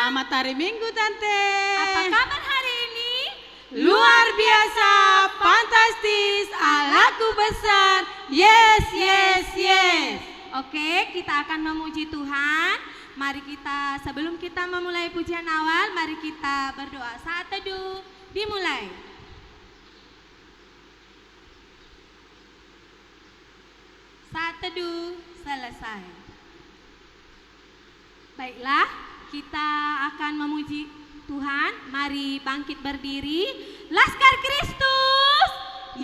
Selamat hari Minggu, Tante. Apa kabar hari ini? Luar biasa, fantastis, Allahku besar. Yes, yes, yes. Oke, kita akan memuji Tuhan. Mari kita, sebelum kita memulai pujian awal, mari kita berdoa. Saat teduh dimulai. Saat teduh selesai. Baiklah, kita akan memuji Tuhan. Mari bangkit berdiri. Laskar Kristus.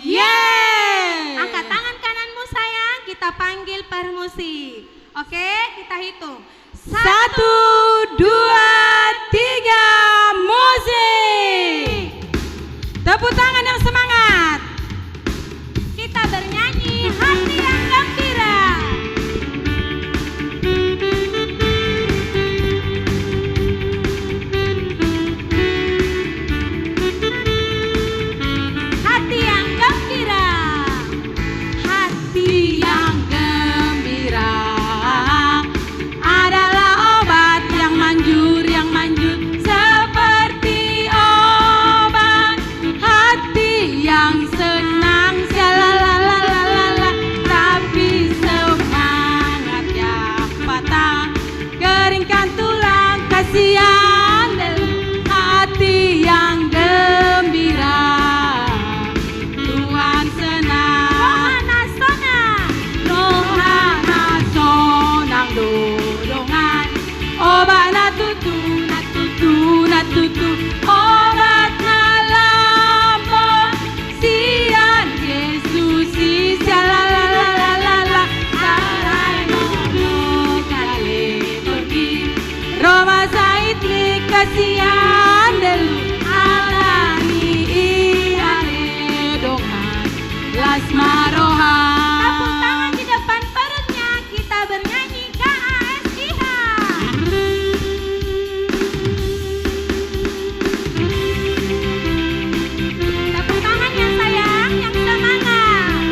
Yeay. Angkat tangan kananmu sayang. Kita panggil permusik. Oke, kita hitung. 1, 2, 3, musik. Tepuk tangan yang semangat. Kita bernyanyi hati yang gembira. Hati yang gembira. Hati yang gembira adalah obat yang manjur seperti obat. Hati yang senang shalalalalala, tapi semangatnya patah, keringkan tulang kasihan. Hati yang gembira Tuhan senang. Rohana sonang dodongan, obat natutu obat nalamo sian Yesus shalalalalala, sarai mono kale pergi Roma saitli kasihan delu alani iale dongan lasmarohan. Tepuk tangan di depan perutnya. Kita bernyanyi KASIH. Tepuk tangan yang sayang, yang semangat.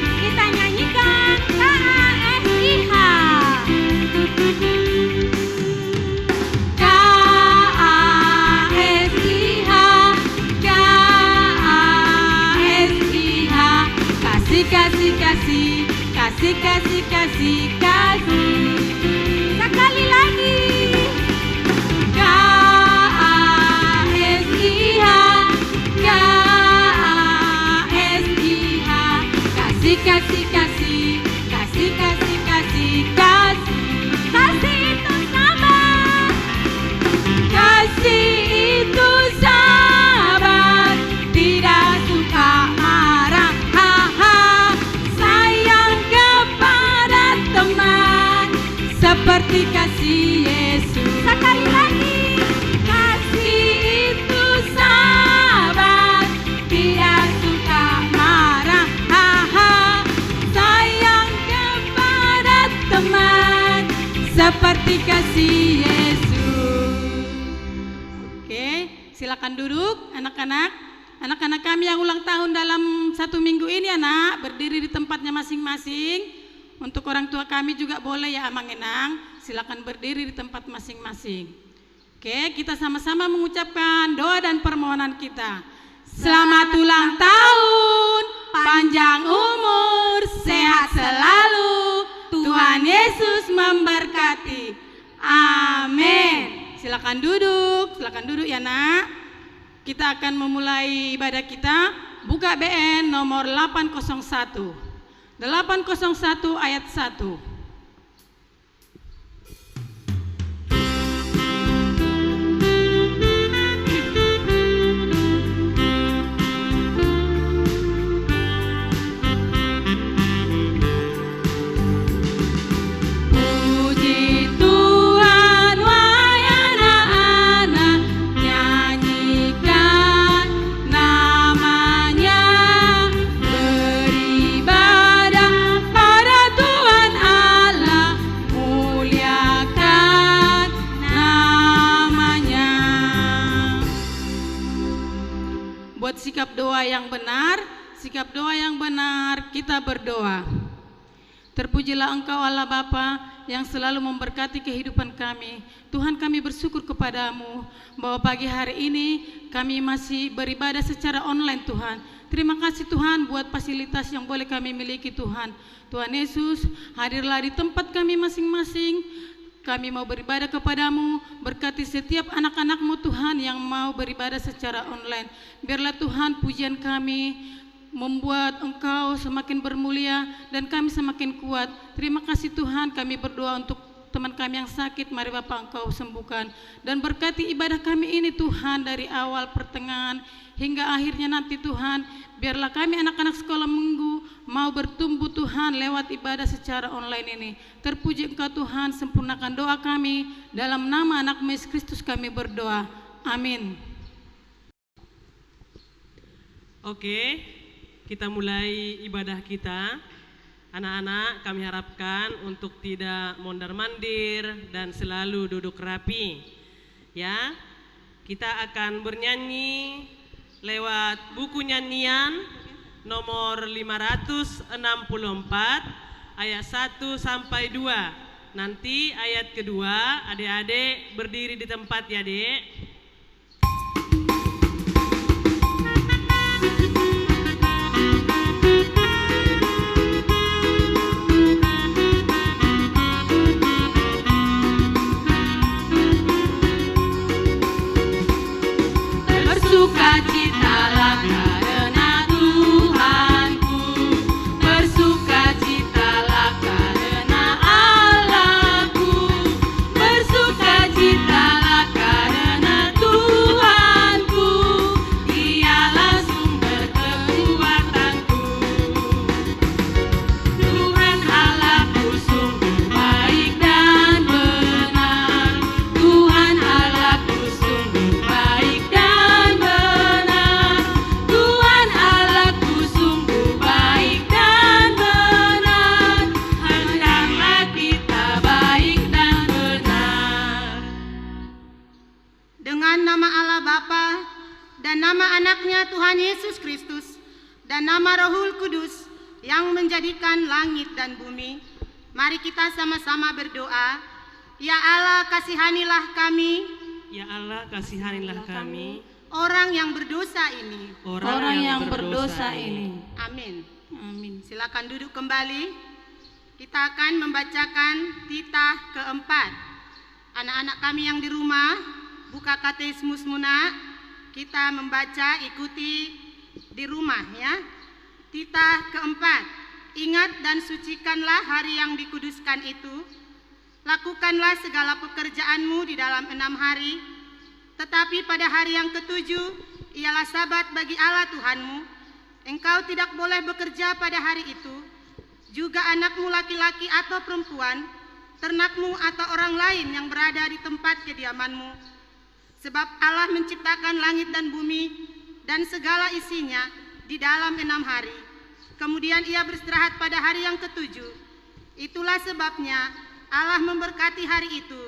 Kita nyanyikan KASIH. KASIH, KASIH, kasih, kasih. Sekali lagi. K-A-S-I-H, K-A-S-I-H. Kasih, kasih, kasih, kasih, kasih, kasih, kasih. Kasih itu sabar. Kasih itu sabar, tidak suka marah, haha. Sayang kepada teman, seperti kasih Yesus. Sekali lagi. Kasih itu sabar, tidak suka marah, haha. Sayang kepada teman, seperti kasih Yesus. Oke, silakan duduk anak-anak. Anak-anak kami yang ulang tahun dalam 1 minggu ini anak, berdiri di tempatnya masing-masing. Untuk orang tua kami juga boleh ya Amang Enang, silakan berdiri di tempat masing-masing. Oke, kita sama-sama mengucapkan doa dan permohonan kita. Selamat ulang tahun, panjang umur, sehat selalu. Tuhan Yesus memberkati. Amin. Silakan duduk ya nak. Kita akan memulai ibadah kita. Buka BN nomor 801. 801 ayat 1. Puji Tuhan, wahai anak-anak, nyanyikan namanya, beribadah pada Tuhan Allah, muliakan namanya. Buat sikap doa yang benar, kita berdoa. Terpujilah Engkau Allah Bapa yang selalu memberkati kehidupan kami. Tuhan, kami bersyukur kepadamu bahwa pagi hari ini kami masih beribadah secara online Tuhan. Terima kasih Tuhan buat fasilitas yang boleh kami miliki Tuhan. Tuhan Yesus, hadirlah di tempat kami masing-masing. Kami mau beribadah kepadamu, berkati setiap anak-anakmu Tuhan yang mau beribadah secara online. Biarlah Tuhan pujian kami membuat Engkau semakin bermulia dan kami semakin kuat. Terima kasih Tuhan, kami berdoa untuk teman kami yang sakit, mari Bapak Engkau sembuhkan. Dan berkati ibadah kami ini Tuhan, dari awal pertengahan hingga akhirnya nanti Tuhan. Biarlah kami anak-anak sekolah minggu mau bertumbuh Tuhan lewat ibadah secara online ini. Terpuji Engkau Tuhan, sempurnakan doa kami. Dalam nama anak-Mu Yesus Kristus kami berdoa. Amin. Oke, kita mulai ibadah kita. Anak-anak, kami harapkan untuk tidak mondar-mandir dan selalu duduk rapi. Ya, kita akan bernyanyi lewat buku nyanyian nomor 564 ayat 1 sampai 2. Nanti ayat kedua, adik-adik berdiri di tempat ya, Dek. Bersukacitalah karena Tuhanku, bersukacitalah karena Allahku, bersukacitalah karena Tuhanku, Dialah sumber kekuatanku. Tuhan Allahku sungguh baik dan benar, Tuhan Allahku sungguh baik dan benar, Tuhan Allahku sungguh baik dan benar. Hendaklah kita baik dan benar. Dengan nama Allah Bapa dan nama anaknya Tuhan Yesus Kristus dan nama Rohul Kudus yang menjadikan langit dan bumi, mari kita sama-sama berdoa. Ya Allah, kasihanilah kami, Ya Allah, kasihanilah kami, orang yang berdosa ini. Orang yang berdosa ini. Amin. Amin. Silakan duduk kembali. kita akan membacakan titah keempat. Anak-anak kami yang di rumah, buka katekismus Muna, kita membaca, ikuti di rumah ya. Titah keempat, ingat dan sucikanlah hari yang dikuduskan itu. Lakukanlah segala pekerjaanmu di dalam 6 hari, tetapi pada hari yang ketujuh ialah sabat bagi Allah Tuhanmu. Engkau tidak boleh bekerja pada hari itu, juga anakmu laki-laki atau perempuan, ternakmu atau orang lain yang berada di tempat kediamanmu. Sebab Allah menciptakan langit dan bumi dan segala isinya di dalam 6 hari. Kemudian ia beristirahat pada hari yang ketujuh. Itulah sebabnya Allah memberkati hari itu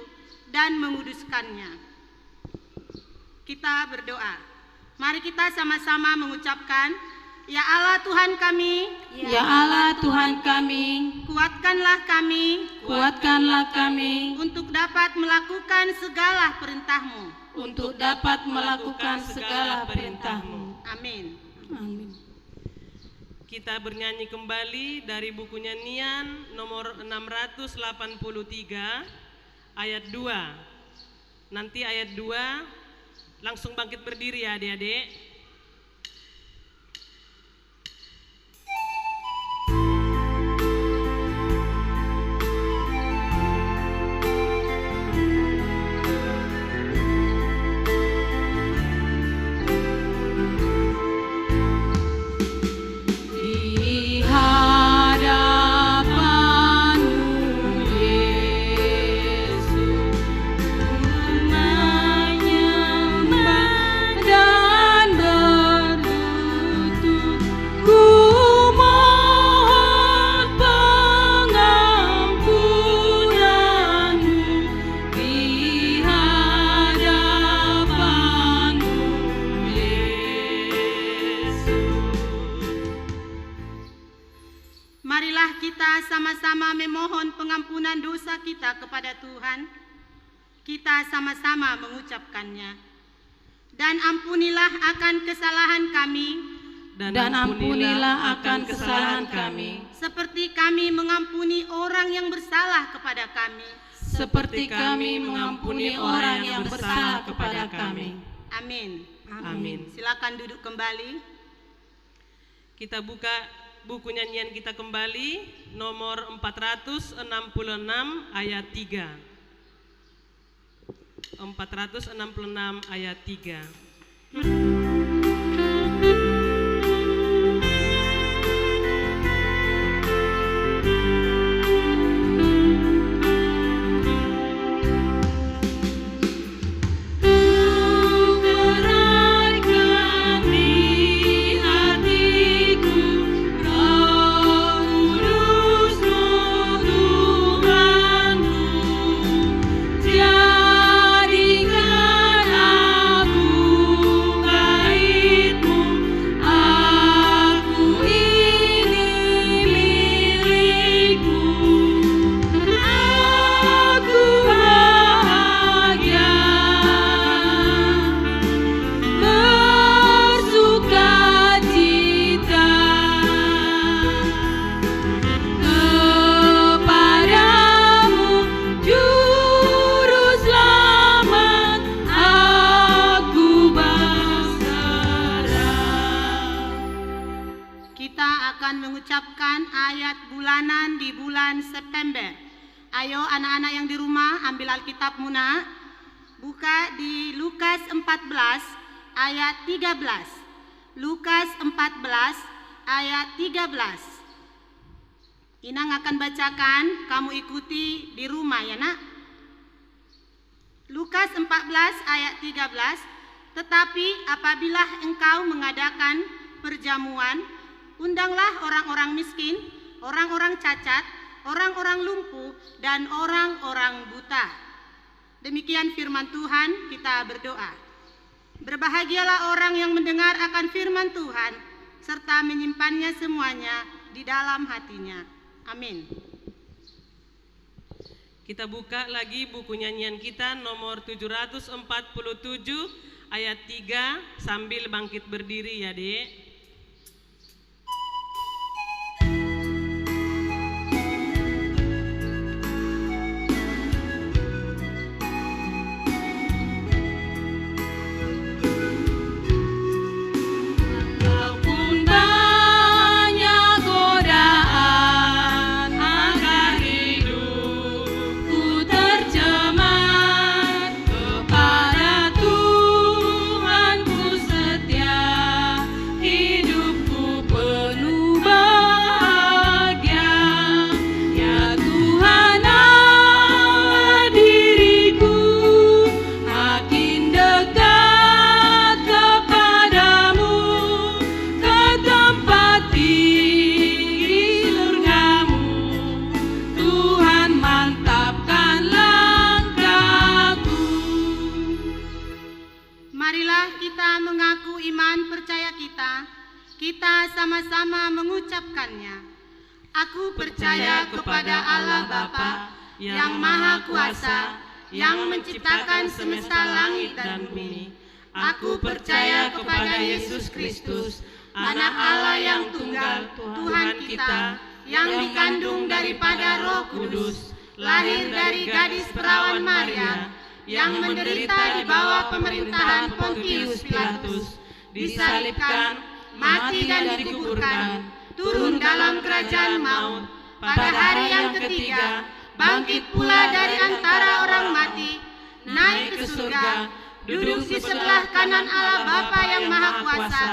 dan menguduskannya. Kita berdoa. Mari kita sama-sama mengucapkan, Ya Allah Tuhan kami, Ya Allah Tuhan kami, kuatkanlah kami untuk dapat melakukan segala perintah-Mu. untuk dapat melakukan segala perintah-Mu. Amin. Amin. Kita bernyanyi kembali dari buku nyanyian nomor 683 ayat 2. Nanti ayat 2 langsung bangkit berdiri ya adik-adik. Marilah kita sama-sama memohon pengampunan dosa kita kepada Tuhan. Kita sama-sama mengucapkannya. Dan ampunilah akan kesalahan kami, Dan ampunilah akan kesalahan kami, seperti kami mengampuni orang yang bersalah kepada kami. seperti kami mengampuni orang yang bersalah kepada kami. Amin. Amin. Silakan duduk kembali. Kita buka buku nyanyian kita kembali nomor 466 ayat 3. 466 ayat 3. Mengucapkan ayat bulanan di bulan September. Ayo anak-anak yang di rumah ambil Alkitab Muna, buka di Lukas 14 ayat 13. Lukas 14 ayat 13. Inang akan bacakan, kamu ikuti di rumah ya nak. Lukas 14 ayat 13. Tetapi apabila engkau mengadakan perjamuan, undanglah orang-orang miskin, orang-orang cacat, orang-orang lumpuh, dan orang-orang buta. Demikian firman Tuhan, kita berdoa. Berbahagialah orang yang mendengar akan firman Tuhan, serta menyimpannya semuanya di dalam hatinya. Amin. Kita buka lagi buku nyanyian kita nomor 747 ayat 3 sambil bangkit berdiri ya Dek. mengaku iman percaya kita sama-sama mengucapkannya. Aku percaya kepada Allah Bapa yang Maha Kuasa, yang menciptakan semesta langit dan bumi. Aku percaya kepada Yesus Kristus, Anak Allah yang tunggal, Tuhan kita, yang dikandung daripada Roh Kudus, lahir dari gadis perawan Maria, yang menderita di bawah pemerintahan Pontius Pilatus, disalibkan, mati dan dikuburkan, turun dalam kerajaan maut, pada hari yang ketiga, bangkit pula dari antara orang mati, naik ke surga, duduk di sebelah kanan Allah Bapa yang Maha Kuasa,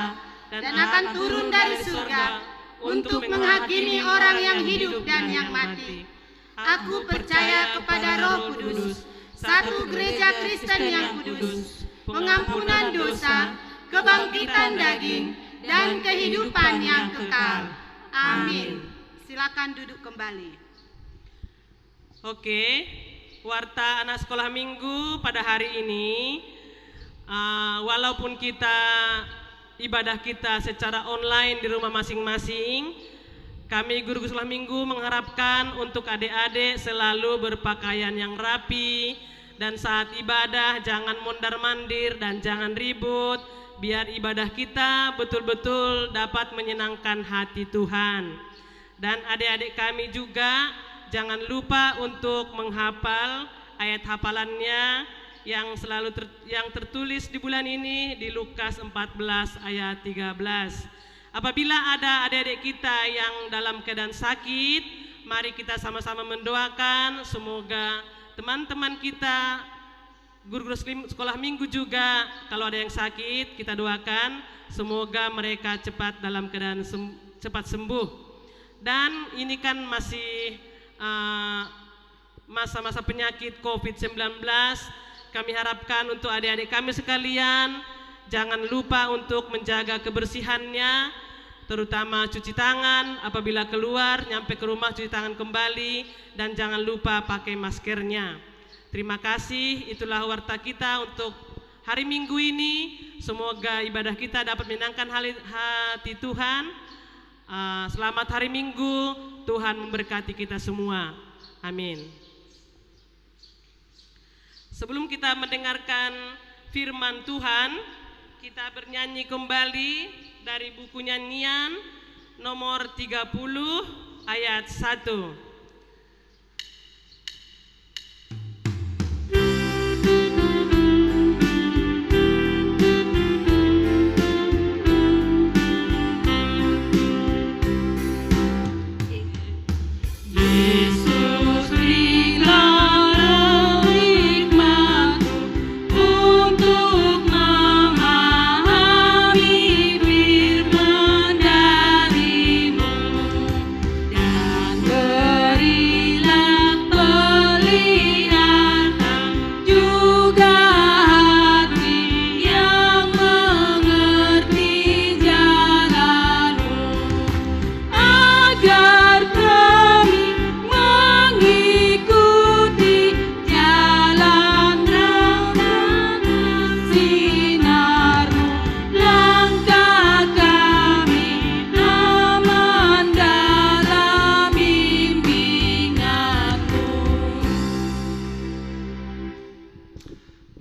dan akan turun dari surga untuk menghakimi orang yang hidup dan yang mati. Aku percaya kepada Roh Kudus, satu gereja Kristen yang kudus, pengampunan dosa, kebangkitan daging, dan kehidupan yang kekal. Amin. Silakan duduk kembali. Oke, warta anak sekolah minggu pada hari ini, walaupun ibadah kita secara online di rumah masing-masing, kami guru sekolah minggu mengharapkan untuk adik-adik selalu berpakaian yang rapi, dan saat ibadah jangan mondar-mandir dan jangan ribut, biar ibadah kita betul-betul dapat menyenangkan hati Tuhan. Dan adik-adik kami juga jangan lupa untuk menghafal ayat hafalannya yang yang tertulis di bulan ini di Lukas 14 ayat 13. Apabila ada adik-adik kita yang dalam keadaan sakit, mari kita sama-sama mendoakan semoga teman-teman kita guru sekolah minggu juga kalau ada yang sakit kita doakan semoga mereka cepat dalam keadaan cepat sembuh. Dan ini kan masih masa-masa penyakit COVID-19, kami harapkan untuk adik-adik kami sekalian jangan lupa untuk menjaga kebersihannya, terutama cuci tangan apabila keluar, nyampe ke rumah cuci tangan kembali, dan jangan lupa pakai maskernya. Terima kasih, itulah warta kita untuk hari Minggu ini. Semoga ibadah kita dapat menyenangkan hati Tuhan. Selamat hari Minggu, Tuhan memberkati kita semua. Amin. Sebelum kita mendengarkan firman Tuhan, kita bernyanyi kembali dari buku nyanyian nomor 30 ayat 1.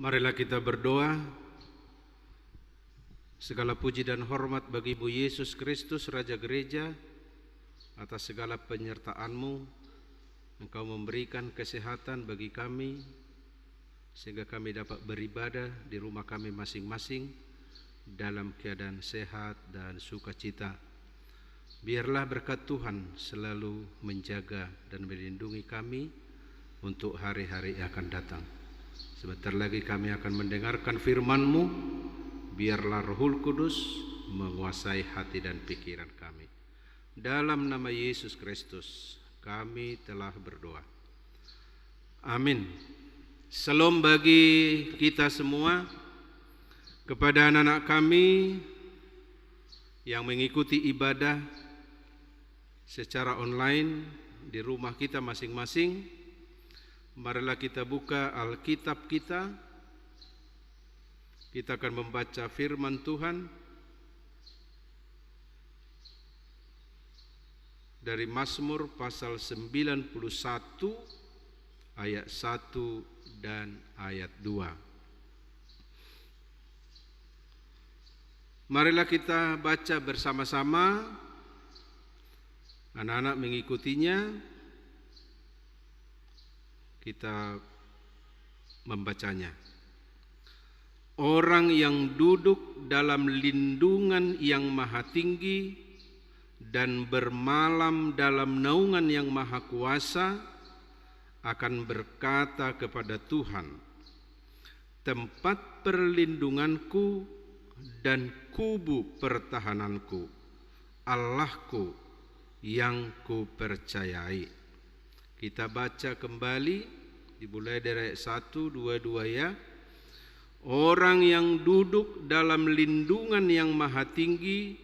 Marilah kita berdoa. Segala puji dan hormat bagi Ibu Yesus Kristus, Raja Gereja, atas segala penyertaan-Mu. Engkau memberikan kesehatan bagi kami, sehingga kami dapat beribadah di rumah kami masing-masing dalam keadaan sehat dan sukacita. Biarlah berkat Tuhan selalu menjaga dan melindungi kami untuk hari-hari yang akan datang. Sebentar lagi kami akan mendengarkan firman-Mu. Biarlah Rohul Kudus menguasai hati dan pikiran kami. Dalam nama Yesus Kristus kami telah berdoa. Amin. Salam bagi kita semua. Kepada anak-anak kami yang mengikuti ibadah secara online di rumah kita masing-masing, marilah kita buka Alkitab kita Kita akan membaca firman Tuhan dari Mazmur pasal 91 ayat 1 dan ayat 2. Marilah kita baca bersama-sama, anak-anak mengikutinya, kita membacanya. Orang yang duduk dalam lindungan yang maha tinggi dan bermalam dalam naungan yang maha kuasa akan berkata kepada Tuhan, tempat perlindunganku dan kubu pertahananku, Allahku yang kupercayai. Kita baca kembali, dimulai dari ayat 1, 2 ya. Orang yang duduk dalam lindungan yang maha tinggi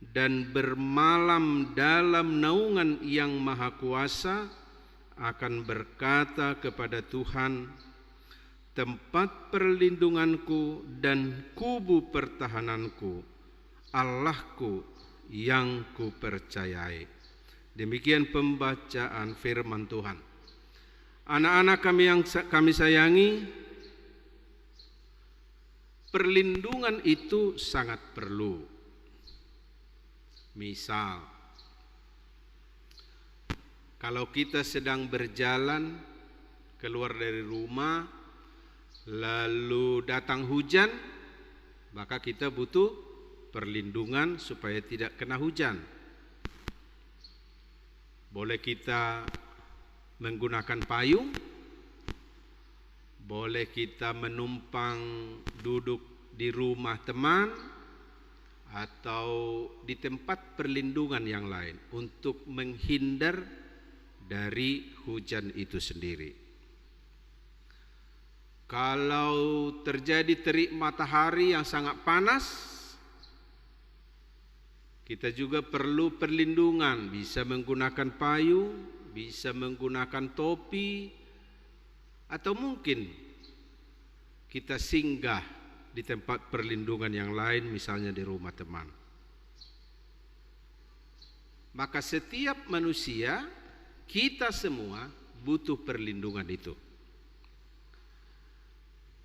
dan bermalam dalam naungan yang maha kuasa akan berkata kepada Tuhan, tempat perlindunganku dan kubu pertahananku, Allahku yang kupercayai. Demikian pembacaan firman Tuhan. Anak-anak kami yang kami sayangi, perlindungan itu sangat perlu. Misal, kalau kita sedang berjalan keluar dari rumah, lalu datang hujan, maka kita butuh perlindungan supaya tidak kena hujan. Boleh kita menggunakan payung, boleh kita menumpang duduk di rumah teman atau di tempat perlindungan yang lain untuk menghindar dari hujan itu sendiri. Kalau terjadi terik matahari yang sangat panas, kita juga perlu perlindungan, bisa menggunakan payung, bisa menggunakan topi, atau mungkin kita singgah di tempat perlindungan yang lain, misalnya di rumah teman. Maka setiap manusia, kita semua butuh perlindungan itu.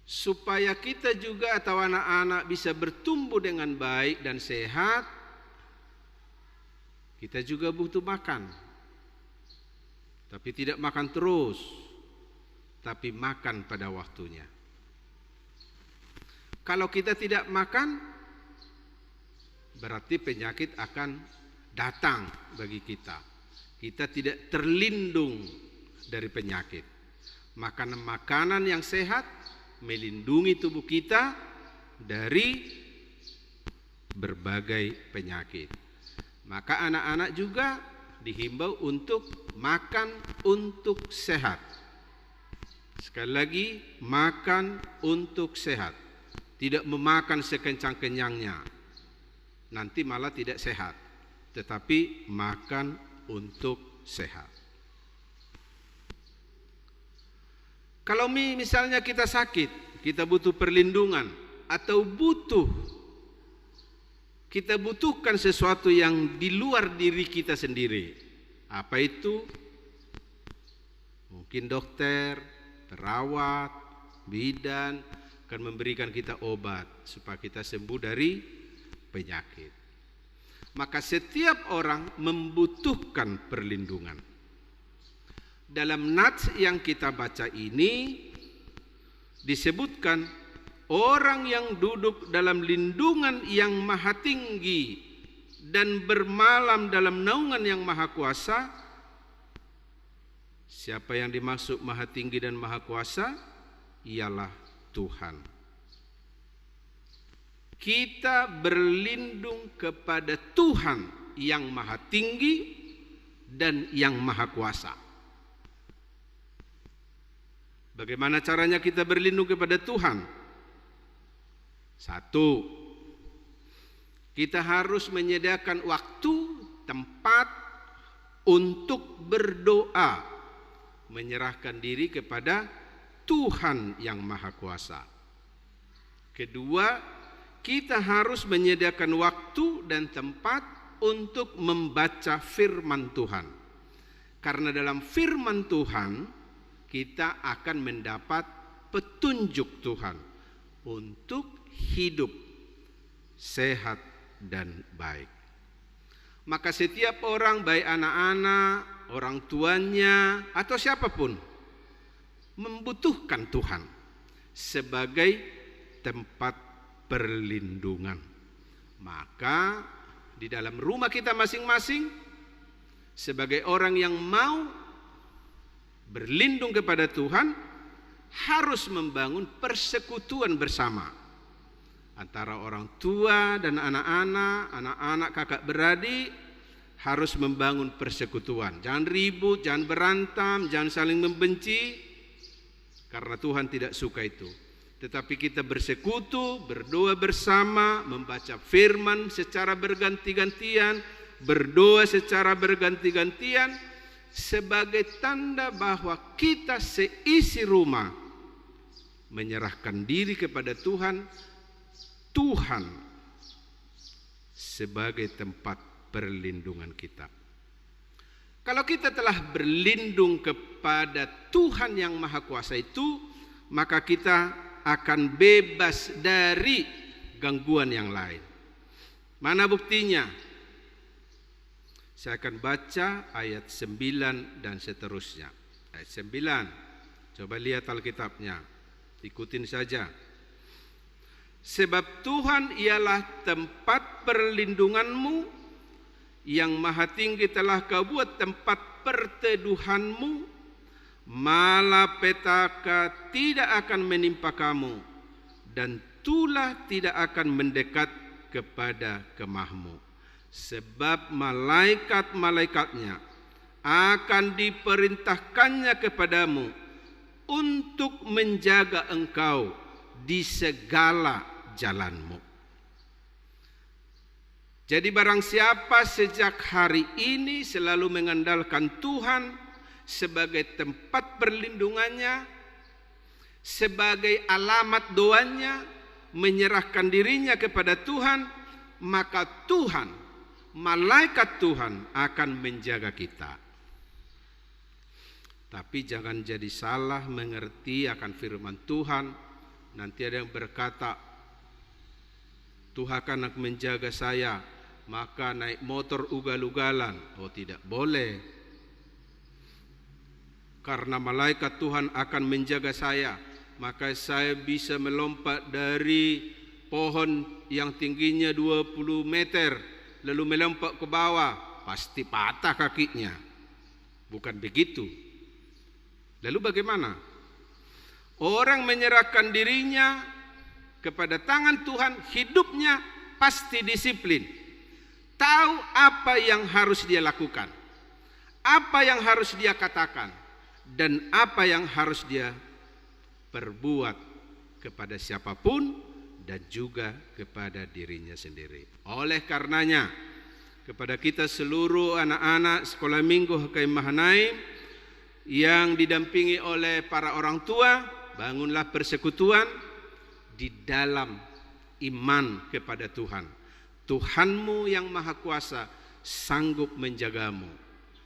Supaya kita juga atau anak-anak bisa bertumbuh dengan baik dan sehat, kita juga butuh makan. Tapi tidak makan terus, tapi makan pada waktunya. Kalau kita tidak makan, berarti penyakit akan datang bagi kita. Kita tidak terlindung dari penyakit. Makan makanan yang sehat melindungi tubuh kita dari berbagai penyakit. Maka anak-anak juga dihimbau untuk makan untuk sehat. Sekali lagi, makan untuk sehat. Tidak memakan sekencang-kenyangnya, nanti malah tidak sehat. Tetapi makan untuk sehat. Kalau misalnya kita sakit, kita butuh perlindungan, atau kita butuhkan sesuatu yang di luar diri kita sendiri. Apa itu? Mungkin dokter, perawat, bidan akan memberikan kita obat supaya kita sembuh dari penyakit. Maka setiap orang membutuhkan perlindungan. Dalam nats yang kita baca ini disebutkan orang yang duduk dalam lindungan yang maha tinggi dan bermalam dalam naungan yang maha kuasa. Siapa yang dimaksud maha tinggi dan maha kuasa? Ialah Tuhan. Kita berlindung kepada Tuhan yang maha tinggi dan yang maha kuasa. Bagaimana caranya kita berlindung kepada Tuhan? Satu, kita harus menyediakan waktu, tempat untuk berdoa, menyerahkan diri kepada Tuhan yang maha kuasa. Kedua, kita harus menyediakan waktu dan tempat untuk membaca firman Tuhan. Karena dalam firman Tuhan kita akan mendapat petunjuk Tuhan untuk hidup sehat dan baik. Maka setiap orang, baik anak-anak, orang tuanya, atau siapapun, membutuhkan Tuhan sebagai tempat perlindungan. Maka di dalam rumah kita masing-masing, sebagai orang yang mau berlindung kepada Tuhan, harus membangun persekutuan bersama antara orang tua dan anak-anak, anak-anak kakak beradik, harus membangun persekutuan. Jangan ribut, jangan berantam, jangan saling membenci, karena Tuhan tidak suka itu. Tetapi kita bersekutu, berdoa bersama, membaca firman secara berganti-gantian, berdoa secara berganti-gantian, sebagai tanda bahwa kita seisi rumah menyerahkan diri kepada Tuhan, Tuhan sebagai tempat perlindungan kita. Kalau kita telah berlindung kepada Tuhan yang Maha Kuasa itu, maka kita akan bebas dari gangguan yang lain. Mana buktinya? Saya akan baca ayat 9 dan seterusnya. Ayat 9, coba lihat Alkitabnya, ikutin saja. Sebab Tuhan ialah tempat perlindunganmu, yang maha tinggi telah kau buat tempat perteduhanmu, malapetaka tidak akan menimpa kamu, dan tulah tidak akan mendekat kepada kemahmu. Sebab malaikat-malaikatnya akan diperintahkannya kepadamu untuk menjaga engkau di segala jalanmu. Jadi barang siapa sejak hari ini selalu mengandalkan Tuhan sebagai tempat perlindungannya, sebagai alamat doanya, menyerahkan dirinya kepada Tuhan, maka Tuhan, malaikat Tuhan akan menjaga kita. Tapi jangan jadi salah mengerti akan firman Tuhan. Nanti ada yang berkata, Tuhan akan menjaga saya, maka naik motor ugal-ugalan. Oh, tidak boleh. Karena malaikat Tuhan akan menjaga saya, maka saya bisa melompat dari pohon yang tingginya 20 meter, lalu melompat ke bawah, pasti patah kakinya. Bukan begitu. Lalu bagaimana? Orang menyerahkan dirinya kepada tangan Tuhan, hidupnya pasti disiplin. Tahu apa yang harus dia lakukan, apa yang harus dia katakan, dan apa yang harus dia perbuat kepada siapapun dan juga kepada dirinya sendiri. Oleh karenanya, kepada kita seluruh anak-anak sekolah minggu HKM Mahanaim yang didampingi oleh para orang tua, bangunlah persekutuan di dalam iman kepada Tuhan. Tuhanmu yang Maha Kuasa sanggup menjagamu.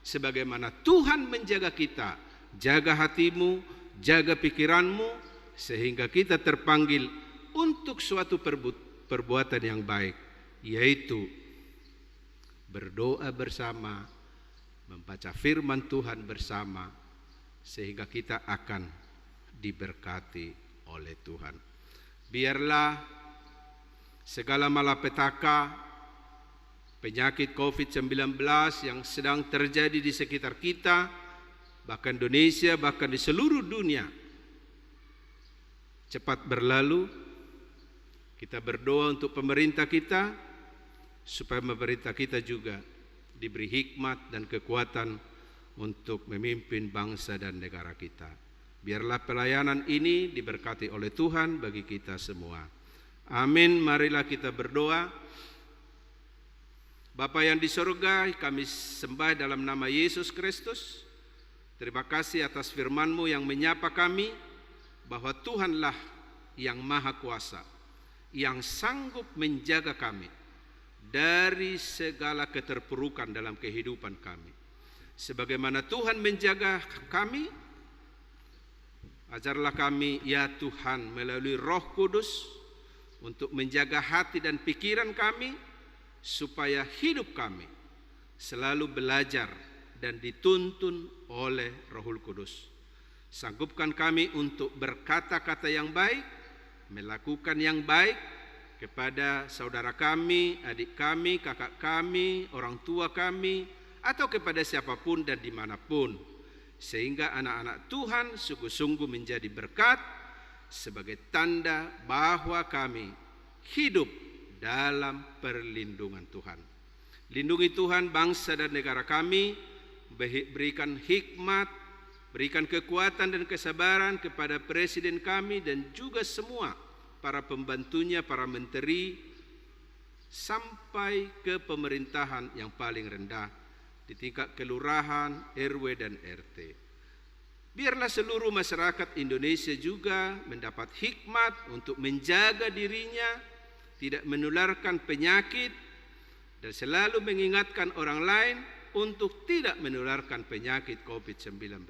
Sebagaimana Tuhan menjaga kita, jaga hatimu, jaga pikiranmu, sehingga kita terpanggil untuk suatu perbuatan yang baik, yaitu berdoa bersama, membaca firman Tuhan bersama, sehingga kita akan diberkati oleh Tuhan. Biarlah segala malapetaka, penyakit COVID-19 yang sedang terjadi di sekitar kita, bahkan Indonesia, bahkan di seluruh dunia, cepat berlalu. Kita berdoa untuk pemerintah kita, supaya pemerintah kita juga diberi hikmat dan kekuatan untuk memimpin bangsa dan negara kita. Biarlah pelayanan ini diberkati oleh Tuhan bagi kita semua. Amin. Marilah kita berdoa. Bapa yang di surga, kami sembah dalam nama Yesus Kristus. Terima kasih atas firman-Mu yang menyapa kami bahwa Tuhanlah yang Maha Kuasa. yang sanggup menjaga kami dari segala keterpurukan dalam kehidupan kami. Sebagaimana Tuhan menjaga kami, ajarlah kami ya Tuhan melalui Roh Kudus untuk menjaga hati dan pikiran kami, supaya hidup kami selalu belajar dan dituntun oleh Roh Kudus. Sanggupkan kami untuk berkata-kata yang baik, melakukan yang baik kepada saudara kami, adik kami, kakak kami, orang tua kami, atau kepada siapapun dan dimanapun, sehingga anak-anak Tuhan sungguh-sungguh menjadi berkat sebagai tanda bahwa kami hidup dalam perlindungan Tuhan. Lindungi Tuhan bangsa dan negara kami, berikan hikmat, berikan kekuatan dan kesabaran kepada presiden kami dan juga semua para pembantunya, para menteri, sampai ke pemerintahan yang paling rendah di tingkat kelurahan, RW dan RT. Biarlah seluruh masyarakat Indonesia juga mendapat hikmat untuk menjaga dirinya, tidak menularkan penyakit, dan selalu mengingatkan orang lain untuk tidak menularkan penyakit COVID-19.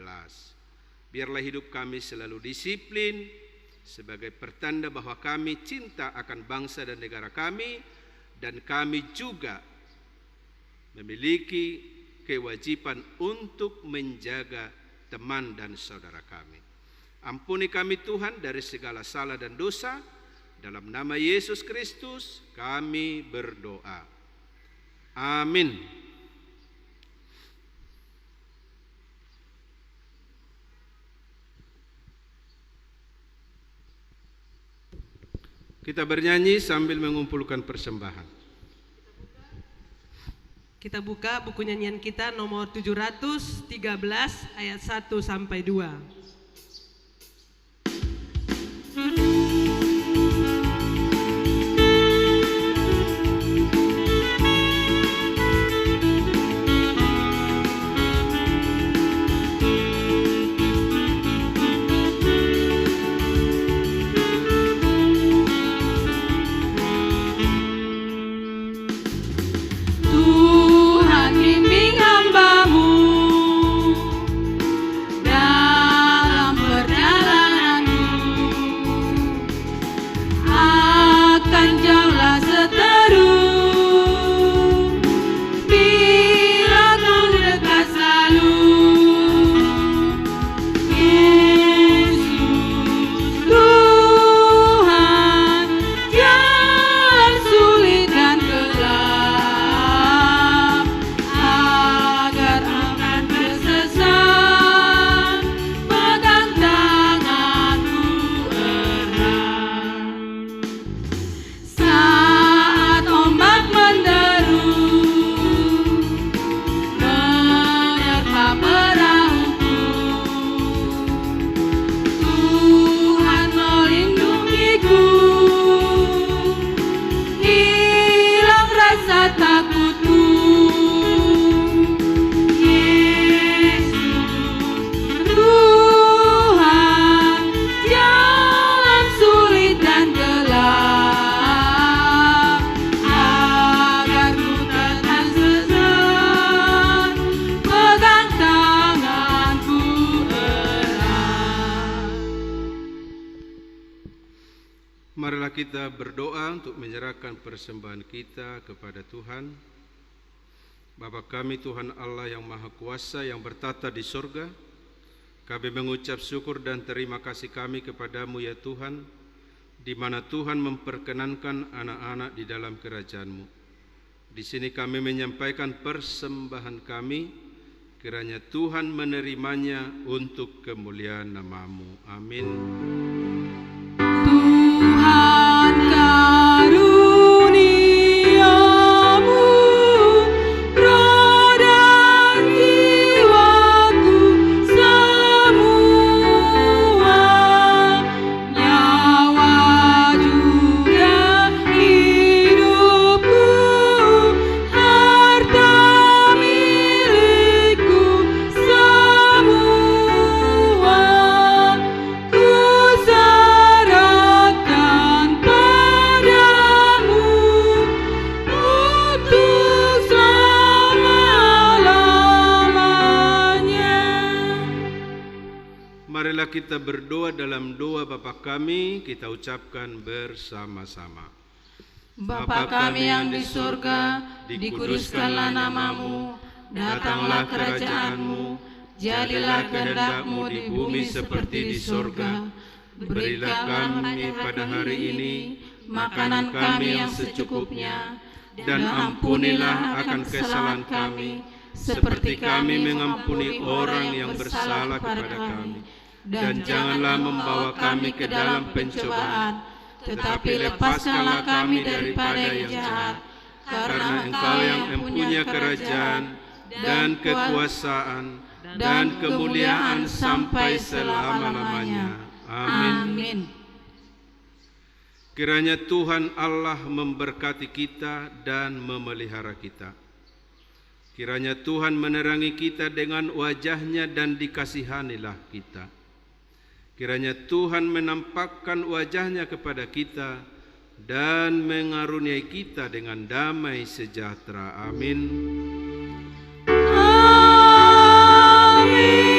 Biarlah hidup kami selalu disiplin sebagai pertanda bahwa kami cinta akan bangsa dan negara kami, dan kami juga memiliki kewajiban untuk menjaga teman dan saudara kami. Ampuni kami Tuhan dari segala salah dan dosa. Dalam nama Yesus Kristus kami berdoa. Amin. Kita bernyanyi sambil mengumpulkan persembahan. Kita buka buku nyanyian kita nomor 713 ayat 1 sampai 2. Tuhan bimbing hamba-Mu dalam perjalananmu, akan jauhlah seteru bila Ku dekat selalu. Yesus Tuhan, jalan sulit dan gelap, agar akan tersesat, pegang tanganku erat. Saat ombak menderu, menerpa perahuku, Tuhan melindungiku, hilang rasa takutku. Yesus Tuhan, jalan sulit dan gelap, agar ku takkan sesat, pegang tanganku erat. Marilah kita berdoa untuk menyerahkan persembahan kita kepada Tuhan. Bapa kami Tuhan Allah yang Maha Kuasa yang bertata di sorga, kami mengucap syukur dan terima kasih kami kepadamu ya Tuhan, di mana Tuhan memperkenankan anak-anak di dalam kerajaan-Mu. Di sini kami menyampaikan persembahan kami, kiranya Tuhan menerimanya untuk kemuliaan nama-Mu. Amin. Tuhan karuniamu, roh dan jiwaku semua, nyawa juga hidupku, harta milikku semua, ku Marilah kita berdoa dalam doa Bapa kami, kita ucapkan bersama-sama. Bapa kami yang di surga, dikuduskanlah namamu, datanglah kerajaanmu, jadilah kehendak-Mu di bumi seperti di surga. Berilah kami pada hari ini makanan kami yang secukupnya, dan ampunilah akan kesalahan kami, seperti kami mengampuni orang yang bersalah kepada kami. Dan janganlah membawa kami ke dalam pencobaan, tetapi lepaskanlah kami daripada yang jahat. Karena Engkau yang mempunyai kerajaan dan kekuasaan dan kemuliaan sampai selama-lamanya. Amin. Kiranya Tuhan Allah memberkati kita dan memelihara kita. Kiranya Tuhan menerangi kita dengan wajah-Nya dan dikasihanilah kita. Kiranya Tuhan menampakkan wajah-Nya kepada kita dan mengaruniai kita dengan damai sejahtera. Amin. Amin.